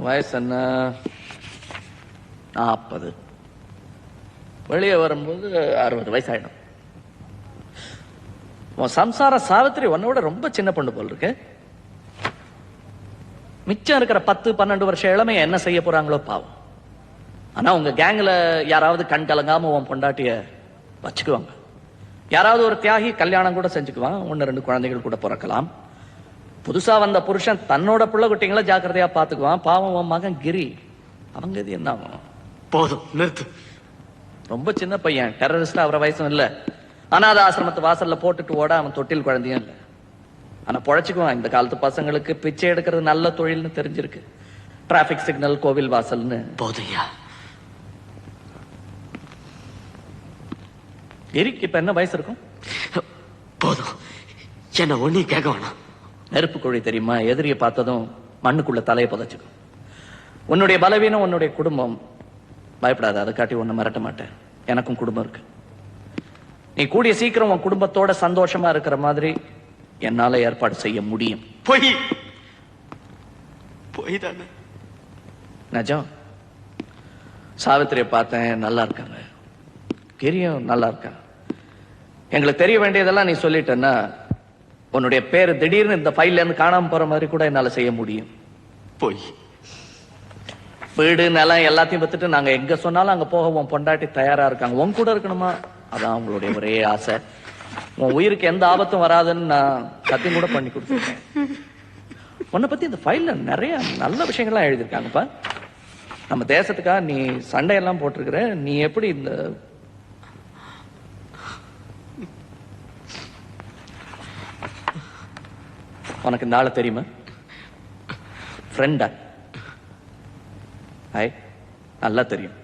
வயசு என்ன? 40. வெளியே வரும்போது 60 வயசு ஆயிடும். உன் சம்சார சாவித்திரி உன்னோட ரொம்ப சின்ன பொண்ணு போல் இருக்கு. மிச்சம் இருக்கிற 10-12 வருஷம் இளமையை என்ன செய்ய போறாங்களோ பாவம். ஆனா உங்க கேங்ல யாராவது கண் கலங்காம உன் பொண்டாட்டிய வச்சுக்குவாங்க. யாராவது ஒரு தியாகி கல்யாணம் கூட செஞ்சுக்குவான். 1-2 குழந்தைகள் கூட பிறக்கலாம். புதுசா வந்த புருஷன் தன்னோட பிள்ளை குட்டிங்களை ஜாக்கிரதையா பாத்துக்குவான். பாவம் உன் மகன் கிரி, அவங்க இது என்ன ஆகும்? போதும் நிறுத்து. ரொம்ப சின்ன பையன், டெரரிஸ்ட் அவர வயசும் இல்ல. அனாத ஆசிரமத்து வாசல்ல போட்டுட்டு ஓட அவன் தொட்டில் குழந்தையும் இல்ல. ஆனா பொழைச்சுக்குவான். இந்த காலத்து பசங்களுக்கு பிச்சை எடுக்கிறது நல்ல தொழில்னு தெரிஞ்சிருக்கு. டிராபிக் சிக்னல், கோவில் வாசல்னு. போதையா கிரிக்கு இப்ப என்ன வயசு இருக்கும்? போதும், என்ன ஒண்ணு கேட்க வேணாம். நெருப்பு குழி தெரியுமா? எதிரியை பார்த்ததும் மண்ணுக்குள்ள தலையை புதைச்சுக்கும். உன்னுடைய பலவீனம் உன்னுடைய குடும்பம். பயப்படாத, அதை காட்டி உன்னை மிரட்ட மாட்டேன். எனக்கும் குடும்பம் இருக்கு. நீ கூடிய சீக்கிரம் உன் குடும்பத்தோட சந்தோஷமா இருக்கிற மாதிரி என்னால ஏற்பாடு செய்ய முடியும். போய் போய் தானே நிஜம். சாவித்திரியை பார்த்தேன், நல்லா இருக்காங்க. கிரியும் நல்லா இருக்கான். எங்களுக்கு தெரிய வேண்டியதெல்லாம் நீ சொல்லிட்டேன்னா உன்னுடைய பேரு திடீர்னு இந்த ஃபைல்ல இருந்து காணாம போற மாதிரி கூட என்னால செய்ய முடியும். போய் வீடு நிலம் எல்லாத்தையும் பத்துட்டு நாங்க எங்க சொன்னாலும் அங்க போக உன் பொண்டாட்டி தயாரா இருக்காங்க. உன் கூட இருக்கணுமா? அதான் உங்களுடைய ஒரே ஆசை. உன் உயிருக்கு எந்த ஆபத்தும் வராதுன்னு நான் சத்தியம் கூட பண்ணி கொடுத்துருக்கேன். உன்னை பத்தி இந்த ஃபைல்ல நிறைய நல்ல விஷயங்கள்லாம் எழுதியிருக்காங்கப்பா. நம்ம தேசத்துக்காக நீ சண்டையெல்லாம் போட்டிருக்கிற. நீ எப்படி இந்த உனக்கு இந்த ஆளை தெரியுமா? ஃப்ரெண்டா? ஹாய், நல்லா தெரியும்.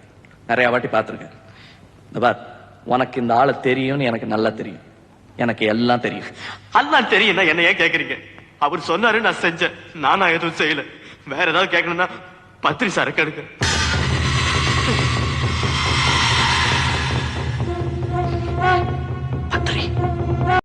நிறைய வாட்டி பார்த்துருக்கேன். இந்த பார், உனக்கு இந்த ஆளை தெரியும்னு எனக்கு நல்லா தெரியும். எனக்கு எல்லாம் தெரியும். எல்லாம் தெரியும். என்ன ஏன் கேக்குறீங்க? அவர் சொன்னாரு, நான் செஞ்சேன். நானா எதுவும் செய்யல. வேற ஏதாவது கேட்கணும்னா பத்திரி சரக்கு எடுக்க.